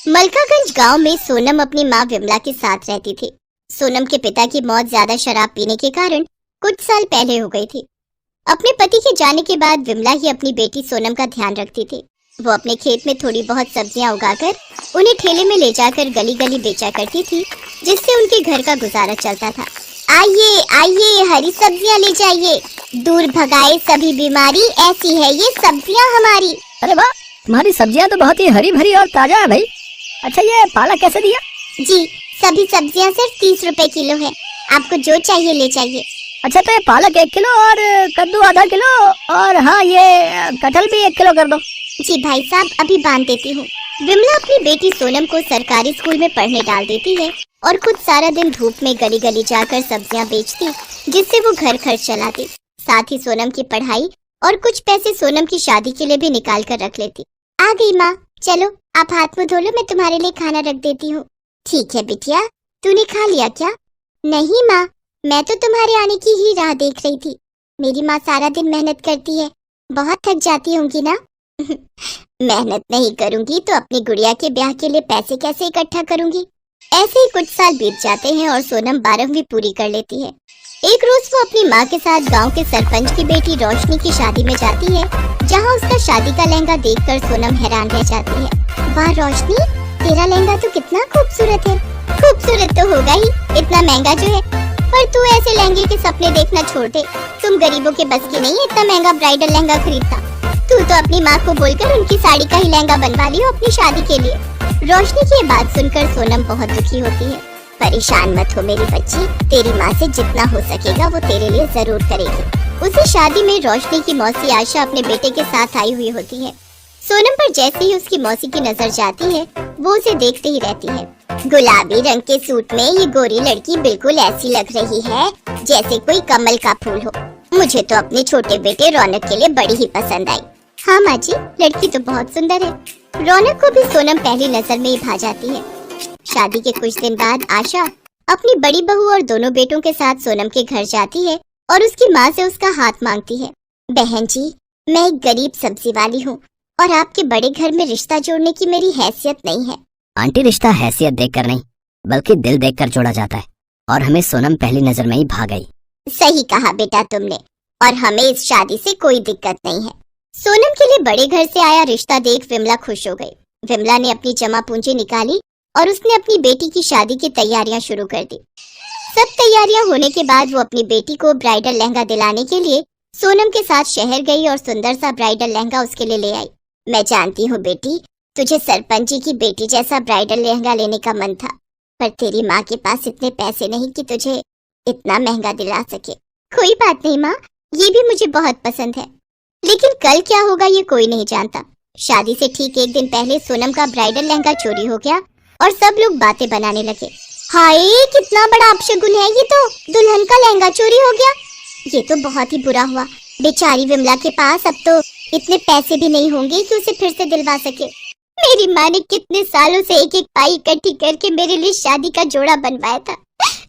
मलकागंज गांव में सोनम अपनी मां विमला के साथ रहती थी। सोनम के पिता की मौत ज्यादा शराब पीने के कारण कुछ साल पहले हो गई थी। अपने पति के जाने के बाद विमला ही अपनी बेटी सोनम का ध्यान रखती थी। वो अपने खेत में थोड़ी बहुत सब्जियां उगाकर उन्हें ठेले में ले जाकर गली गली बेचा करती थी, जिससे उनके घर का गुजारा चलता था। आइए आइए, हरी सब्जियां ले जाइए, दूर भगाए सभी बीमारी, ऐसी है ये सब्जियां हमारी। अरे वाह, तुम्हारी सब्जियां तो बहुत ही हरी भरी और ताजा है भाई। अच्छा, ये पालक कैसे दिया? जी, सभी सब्जियां सिर्फ 30 रुपए किलो है, आपको जो चाहिए ले जाइए। अच्छा, तो ये पालक 1 किलो और कद्दू आधा किलो, और हाँ, ये कटहल भी 1 किलो कर दो। जी भाई साहब, अभी बांध देती हूँ। विमला अपनी बेटी सोनम को सरकारी स्कूल में पढ़ने डाल देती है और खुद सारा दिन धूप में गली गली जाकर सब्जियां बेचती, जिससे वो घर खर्च चलाती। साथ ही सोनम की पढ़ाई और कुछ पैसे सोनम की शादी के लिए भी निकाल कर रख लेती। आ गई माँ, चलो आप हाथ मुँह धो लो, मैं तुम्हारे लिए खाना रख देती हूँ। ठीक है बिटिया, तूने खा लिया क्या? नहीं माँ, मैं तो तुम्हारे आने की ही राह देख रही थी। मेरी माँ सारा दिन मेहनत करती है, बहुत थक जाती होंगी ना। मेहनत नहीं करूंगी तो अपनी गुड़िया के ब्याह के लिए पैसे कैसे इकट्ठा करूंगी। ऐसे ही कुछ साल बीत जाते हैं और सोनम 12वीं पूरी कर लेती है। एक रोज वो अपनी माँ के साथ गांव के सरपंच की बेटी रोशनी की शादी में जाती है, जहां उसका शादी का लहंगा देखकर सोनम हैरान रह जाती है। वाह रोशनी, तेरा लहंगा तो कितना खूबसूरत है। खूबसूरत तो होगा ही, इतना महंगा जो है, पर तू ऐसे लहंगे के सपने देखना छोड़ दे। तुम गरीबों के बस की नहीं है इतना महंगा ब्राइडल लहंगा खरीदना। तू तो अपनी माँ को बोलकर उनकी साड़ी का ही लहंगा बनवा लियो अपनी शादी के लिए। रोशनी की बात सुनकर सोनम बहुत दुखी होती है। परेशान मत हो मेरी बच्ची, तेरी माँ से जितना हो सकेगा वो तेरे लिए जरूर करेगी। उसी शादी में रोशनी की मौसी आशा अपने बेटे के साथ आई हुई होती है। सोनम पर जैसे ही उसकी मौसी की नजर जाती है, वो उसे देखते ही रहती है। गुलाबी रंग के सूट में ये गोरी लड़की बिल्कुल ऐसी लग रही है जैसे कोई कमल का फूल हो। मुझे तो अपने छोटे बेटे रौनक के लिए बड़ी ही पसंद आई। हाँ माँ जी, लड़की तो बहुत सुंदर है। रौनक को भी सोनम पहली नजर में ही भा जाती है। शादी के कुछ दिन बाद आशा अपनी बड़ी बहू और दोनों बेटों के साथ सोनम के घर जाती है और उसकी माँ से उसका हाथ मांगती है। बहन जी, मैं एक गरीब सब्जी वाली हूँ और आपके बड़े घर में रिश्ता जोड़ने की मेरी हैसियत नहीं है। आंटी, रिश्ता हैसियत देखकर नहीं बल्कि दिल देखकर जोड़ा जाता है, और हमें सोनम पहली नजर में ही भा गई। सही कहा बेटा तुमने, और हमें इस शादी से कोई दिक्कत नहीं है। सोनम के लिए बड़े घर से आया रिश्ता देख विमला खुश हो गई। विमला ने अपनी जमा पूंजी निकाली और उसने अपनी बेटी की शादी की तैयारियां शुरू कर दी। सब तैयारियां होने के बाद वो अपनी बेटी को ब्राइडल लहंगा दिलाने के लिए सोनम के साथ शहर गई और सुंदर सा ब्राइडल लहंगा उसके लिए ले आई। मैं जानती हूँ बेटी, तुझे सरपंच जी की बेटी जैसा ब्राइडल लहंगा लेने का मन था, पर तेरी माँ के पास इतने पैसे नहीं कि तुझे इतना महंगा दिला सके। कोई बात नहीं माँ, ये भी मुझे बहुत पसंद है, लेकिन कल क्या होगा ये कोई नहीं जानता। शादी से ठीक एक दिन पहले सोनम का ब्राइडल लहंगा चोरी हो गया और सब लोग बातें बनाने लगे। हाय, कितना बड़ा अपशगुन है, ये तो दुल्हन का लहंगा चोरी हो गया। ये तो बहुत ही बुरा हुआ। बेचारी विमला के पास अब तो इतने पैसे भी नहीं होंगे कि उसे फिर से दिलवा सके। मेरी माँ ने कितने सालों से एक एक पाई इकट्ठी करके मेरे लिए शादी का जोड़ा बनवाया था,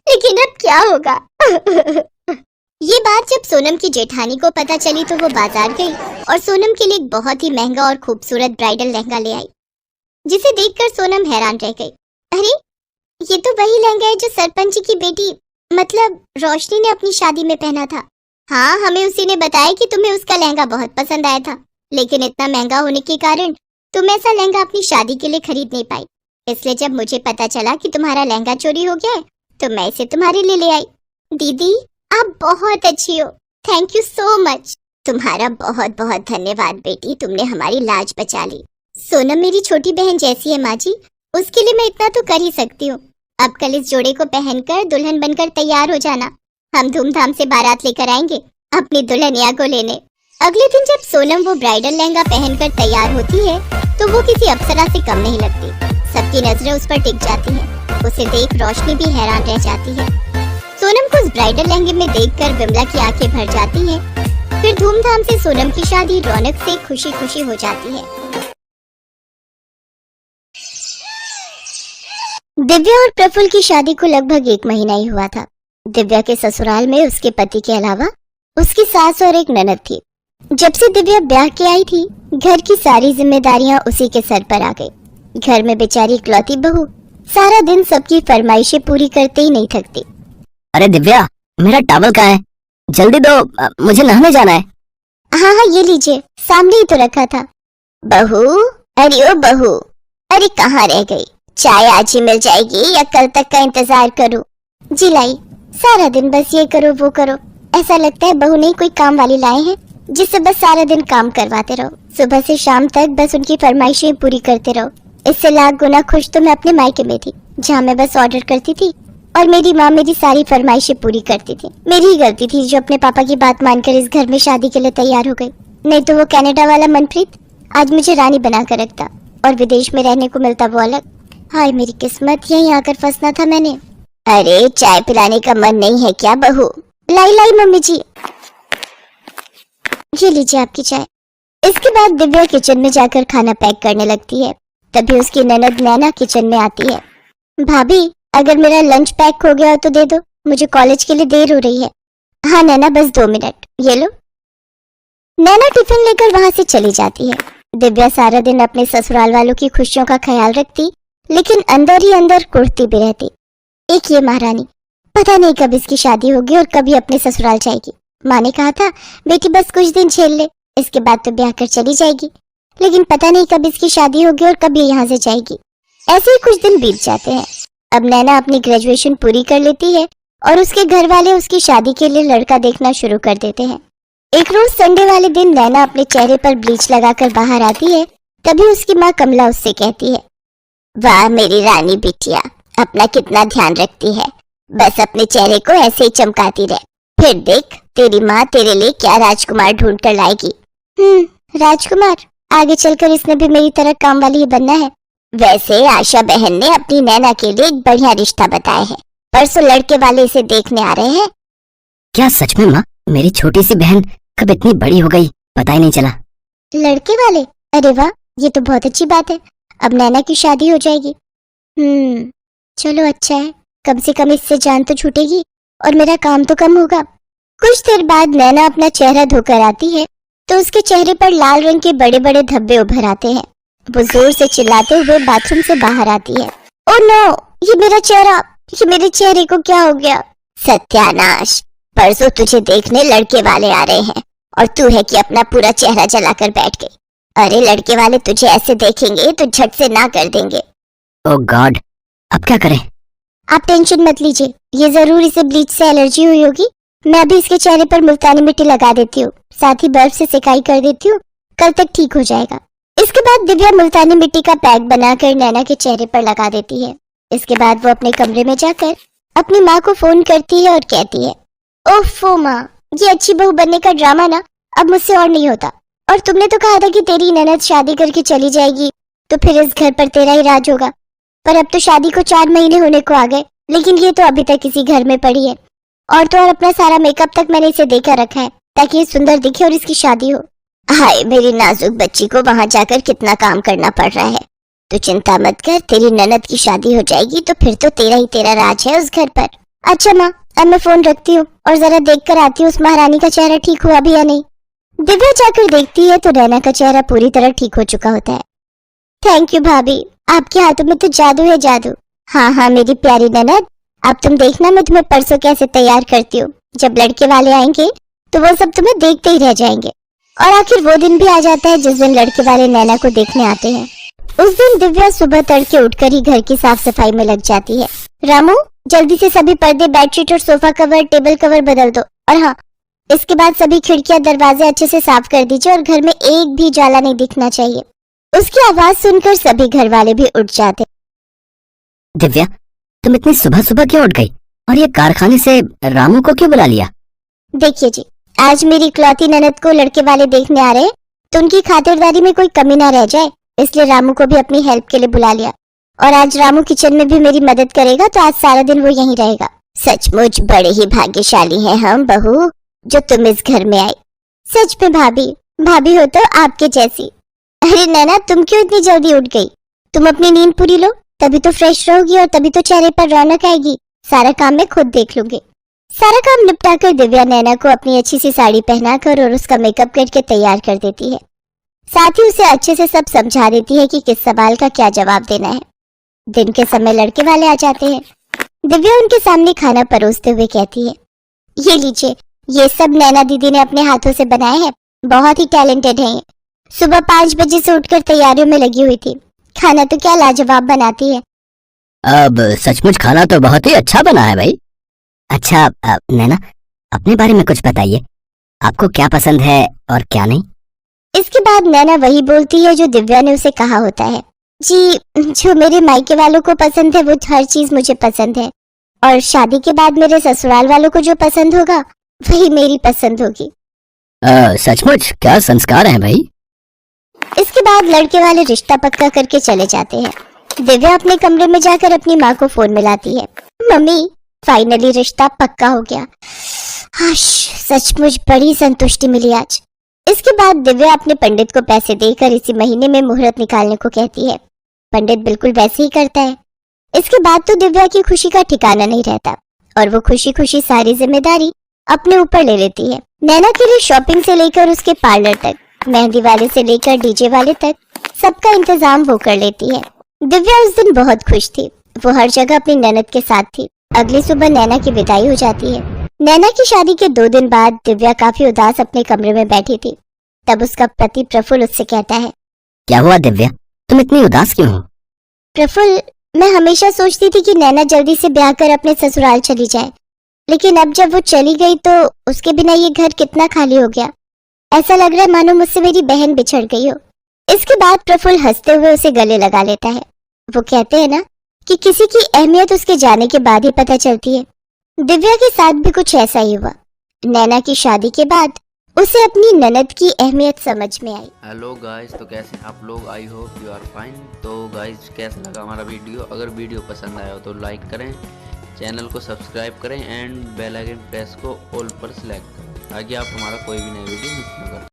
लेकिन अब क्या होगा। ये बात जब सोनम की जेठानी को पता चली तो वो बाजार गई और सोनम के लिए एक बहुत ही महंगा और खूबसूरत ब्राइडल लहंगा ले आई, जिसे देखकर सोनम हैरान रह गई। अरे, ये तो वही लहंगा है जो सरपंच जी की बेटी मतलब रोशनी ने अपनी शादी में पहना था। हाँ, हमें उसी ने बताया कि तुम्हें उसका लहंगा बहुत पसंद आया था, लेकिन इतना महंगा होने के कारण तुम ऐसा लहंगा अपनी शादी के लिए खरीद नहीं पाई। इसलिए जब मुझे पता चला कि तुम्हारा लहंगा चोरी हो गया है तो मैं इसे तुम्हारे लिए ले आई। दीदी, आप बहुत अच्छी हो, थैंक यू सो मच। तुम्हारा बहुत बहुत धन्यवाद बेटी, तुमने हमारी लाज बचा ली। सोनम मेरी छोटी बहन जैसी है माँ जी, उसके लिए मैं इतना तो कर ही सकती हूँ। अब कल इस जोड़े को पहनकर दुल्हन बनकर तैयार हो जाना, हम धूमधाम से बारात लेकर आएंगे अपनी दुल्हनिया को लेने। अगले दिन जब सोनम वो ब्राइडल लहंगा पहनकर तैयार होती है तो वो किसी अप्सरा से कम नहीं लगती। सबकी नजरें उस पर टिक जाती हैं। उसे देख रोशनी भी हैरान रह जाती है। सोनम को उस ब्राइडल लहंगे में देखकर विमला की आंखें भर जाती हैं। फिर धूमधाम से सोनम की शादी रौनक से खुशी खुशी हो जाती है। दिव्या और प्रफुल्ल की शादी को लगभग 1 महीना ही हुआ था। दिव्या के ससुराल में उसके पति के अलावा उसकी सास और एक ननद थी। जब से दिव्या ब्याह के आई थी, घर की सारी जिम्मेदारियां उसी के सर पर आ गई। घर में बेचारी इकलौती बहू सारा दिन सबकी फरमाइशें पूरी करते ही नहीं थकती। अरे दिव्या, मेरा टॉवल कहाँ है? जल्दी दो, मुझे नहाने जाना है। हाँ हाँ ये लीजिए, सामने ही तो रखा था। बहू, अरे ओ बहू, अरे कहाँ रह गई? चाय आज ही मिल जाएगी या कल तक का इंतजार करूं? जी लाई, सारा दिन बस ये करो वो करो, ऐसा लगता है बहू नहीं कोई काम वाली लाए हैं जिससे बस सारा दिन काम करवाते रहो, सुबह से शाम तक बस उनकी फरमाइशें पूरी करते रहो। इससे लाख गुना खुश तो मैं अपने मायके में थी, जहाँ मैं बस ऑर्डर करती थी और मेरी माँ मेरी सारी फरमाइशें पूरी करती थी। मेरी ही गलती थी जो अपने पापा की बात मानकर इस घर में शादी के लिए तैयार हो गई, नहीं तो वो कनाडा वाला मनप्रीत आज मुझे रानी बना कर रखता और विदेश में रहने को मिलता वो अलग। हाय मेरी किस्मत, यहीं आकर फंसना था मैंने। अरे चाय पिलाने का मन नहीं है क्या बहू? लाई लाई मम्मी जी, ये लीजिए आपकी चाय। इसके बाद दिव्या किचन में जाकर खाना पैक करने लगती है। तभी उसकी ननद नैना किचन में आती है। भाभी, अगर मेरा लंच पैक हो गया हो तो दे दो, मुझे कॉलेज के लिए देर हो रही है। हाँ नैना, बस 2 मिनट, ये लो। नैना टिफिन लेकर वहां से चली जाती है। दिव्या सारा दिन अपने ससुराल वालों की खुशियों का ख्याल रखती, लेकिन अंदर ही अंदर कुढ़ती भी रहती। एक ये महारानी, पता नहीं कब इसकी शादी होगी और कभी अपने ससुराल जाएगी। माँ ने कहा था बेटी बस कुछ दिन झेल ले, इसके बाद तो ब्याह कर चली जाएगी, लेकिन पता नहीं कब इसकी शादी होगी और कब ये यहाँ से जाएगी। ऐसे ही कुछ दिन बीत जाते हैं। अब नैना अपनी ग्रेजुएशन पूरी कर लेती है और उसके घर वाले उसकी शादी के लिए लड़का देखना शुरू कर देते हैं। एक रोज संडे वाले दिन नैना अपने चेहरे पर ब्लीच लगाकर बाहर आती है। तभी उसकी माँ कमला उससे कहती है, वाह मेरी रानी बिटिया, अपना कितना ध्यान रखती है, बस अपने चेहरे को ऐसे ही चमकाती रहे, फिर देख तेरी माँ तेरे लिए क्या राजकुमार ढूंढ कर लाएगी। राजकुमार? आगे चलकर इसने भी मेरी तरह काम वाली ही बनना है। वैसे आशा बहन ने अपनी नैना के लिए एक बढ़िया रिश्ता बताया है, परसों लड़के वाले इसे देखने आ रहे हैं। क्या सच में माँ? मेरी छोटी सी बहन कब इतनी बड़ी हो गई, पता ही नहीं चला। लड़के वाले? अरे वाह, ये तो बहुत अच्छी बात है, अब नैना की शादी हो जाएगी। चलो अच्छा है, कम से कम इससे जान तो छूटेगी और मेरा काम तो कम होगा। कुछ देर बाद नैना अपना चेहरा धोकर आती है तो उसके चेहरे पर लाल रंग के बड़े बड़े धब्बे उभर आते हैं। वो जोर से चिल्लाते हुए बाथरूम से बाहर आती है। ओह नो, ये मेरा चेहरा, ये मेरे चेहरे को क्या हो गया? सत्यानाश, परसों तुझे देखने लड़के वाले आ रहे हैं और तू है कि अपना पूरा चेहरा जलाकर बैठ गई। अरे लड़के वाले तुझे ऐसे देखेंगे तो झट से ना कर देंगे। ओह गॉड, अब क्या करें? आप टेंशन मत लीजिए, ये जरूर इसे ब्लीच से एलर्जी हुई होगी। मैं अभी इसके चेहरे पर मुल्तानी मिट्टी लगा देती हूँ, साथ ही बर्फ से सिकाई कर देती हूँ, कल तक ठीक हो जाएगा। इसके बाद दिव्या मुल्तानी मिट्टी का पैक बनाकर नैना के चेहरे पर लगा देती है। इसके बाद वो अपने कमरे में जाकर अपनी माँ को फोन करती है और कहती है, ओफो माँ, ये अच्छी बहू बनने का ड्रामा ना अब मुझसे और नहीं होता। और तुमने तो कहा था कि तेरी ननद शादी करके चली जाएगी तो फिर इस घर पर तेरा ही राज होगा, पर अब तो शादी को 4 महीने होने को आ गए, लेकिन ये तो अभी तक इसी घर में पड़ी है। और तो और अपना सारा मेकअप तक मैंने इसे देकर रखा है ताकि ये सुंदर दिखे और इसकी शादी हो। हाय मेरी नाजुक बच्ची को वहां जाकर कितना काम करना पड़ रहा है। तो चिंता मत कर, तेरी ननद की शादी हो जाएगी तो फिर तो तेरा ही तेरा राज है उस घर पर। अच्छा माँ, अब मैं फोन रखती हूँ और जरा देख कर आती हूँ उस महारानी का चेहरा ठीक हुआ भी या नहीं। दिव्या जाकर देखती है तो नैना का चेहरा पूरी तरह ठीक हो चुका होता है। थैंक यू भाभी, आपके हाथों में तो जादू है जादू। हाँ हाँ मेरी प्यारी ननद, अब तुम देखना मैं तुम्हें परसों कैसे तैयार करती हूँ। जब लड़के वाले आएंगे तो वो सब तुम्हें देखते ही रह जाएंगे। और आखिर वो दिन भी आ जाता है जिस दिन लड़के वाले नैना को देखने आते हैं। उस दिन दिव्या सुबह तड़के उठकर ही घर की साफ सफाई में लग जाती है। रामू, जल्दी से सभी पर्दे, बेडशीट और सोफा कवर, टेबल कवर बदल दो। और हाँ, इसके बाद सभी खिड़कियां दरवाजे अच्छे से साफ कर दीजिए और घर में एक भी जाला नहीं दिखना चाहिए। उसकी आवाज सुनकर सभी घर वाले भी उठ जाते। दिव्या, तुम इतनी सुबह सुबह क्यों उठ गई और ये कारखाने से रामू को क्यों बुला लिया? देखिए जी, आज मेरी इकलौती ननद को लड़के वाले देखने आ रहे हैं तो उनकी खातिरदारी में कोई कमी ना रह जाए, इसलिए रामू को भी अपनी हेल्प के लिए बुला लिया। और आज रामू किचन में भी मेरी मदद करेगा तो आज सारा दिन वो यहीं रहेगा। सचमुच बड़े ही भाग्यशाली हैं हम बहू जो तुम इस घर में आई। सच में भाभी, भाभी हो तो आपके जैसी। अरे नैना, तुम क्यों इतनी जल्दी उठ गई? तुम अपनी नींद पूरी लो, तभी तो फ्रेश रहोगी और तभी तो चेहरे पर रौनक आएगी। सारा काम मैं खुद देख लूंगी। सारा काम निपटाकर दिव्या नैना को अपनी अच्छी सी साड़ी पहनाकर और उसका मेकअप करके तैयार कर देती है। साथ ही उसे अच्छे से सब समझा देती है कि किस सवाल का क्या जवाब देना है। दिन के समय लड़के वाले आ जाते हैं। दिव्या उनके सामने खाना परोसते हुए कहती है, ये लीजिए, ये सब नैना दीदी ने अपने हाथों से बनाए हैं। बहुत ही टैलेंटेड है ये। सुबह 5 बजे से उठकर तैयारियों में लगी हुई थी। खाना तो क्या लाजवाब बनाती है। अब सचमुच खाना तो बहुत ही अच्छा बना है भाई। अच्छा नैना, अपने बारे में कुछ बताइए, आपको क्या पसंद है और क्या नहीं? इसके बाद नैना वही बोलती है जो दिव्या ने उसे कहा होता है। जी, जो मेरे मायके वालों को पसंद है वो हर चीज मुझे पसंद है, और शादी के बाद मेरे ससुराल वालों को जो पसंद होगा वही मेरी पसंद होगी। सचमुच क्या संस्कार है भाई। इसके बाद लड़के वाले रिश्ता पक्का करके चले जाते हैं। दिव्या अपने कमरे में जाकर अपनी माँ को फोन मिलाती है। मम्मी, फाइनली रिश्ता पक्का हो गया। हाश, सचमुच बड़ी संतुष्टि मिली आज। इसके बाद दिव्या अपने पंडित को पैसे देकर इसी महीने में मुहूर्त निकालने को कहती है। पंडित बिल्कुल वैसे ही करता है। इसके बाद तो दिव्या की खुशी का ठिकाना नहीं रहता और वो खुशी खुशी सारी जिम्मेदारी अपने ऊपर ले लेती है। नैना के लिए शॉपिंग से लेकर उसके पार्लर तक, मेहंदी वाले से लेकर डीजे वाले तक सबका इंतजाम वो कर लेती है। दिव्या उस दिन बहुत खुश थी। वो हर जगह अपनी ननद के साथ थी। अगली सुबह नैना की विदाई हो जाती है। नैना की शादी के 2 दिन बाद दिव्या काफी उदास अपने कमरे में बैठी थी। तब उसका पति प्रफुल्ल उससे कहता है, क्या हुआ दिव्या, तुम इतनी उदास क्यों हो? प्रफुल्ल, मैं हमेशा सोचती थी कि नैना जल्दी से ब्याह कर अपने ससुराल चली जाए, लेकिन अब जब वो चली गई तो उसके बिना ये घर कितना खाली हो गया। ऐसा लग रहा है मानो मुझसे मेरी बहन बिछड़ गई हो। इसके बाद प्रफुल्ल हंसते हुए उसे गले लगा लेता है। वो कहते हैं ना कि किसी की अहमियत उसके जाने के बाद ही पता चलती है। दिव्या के साथ भी कुछ ऐसा ही हुआ। नैना की शादी के बाद उसे अपनी ननद की अहमियत समझ में आई। हेलो गाइस, तो कैसे हैं आप लोग? I hope you are fine. तो गाइस, कैसा लगा हमारा वीडियो? अगर वीडियो पसंद आया हो तो लाइक करें, चैनल को सब्सक्राइब करें एंड बेल आइकन प्रेस को ऑल पर सिलेक्ट करें ताकि आप हमारा कोई भी नया वीडियो मिस ना करें।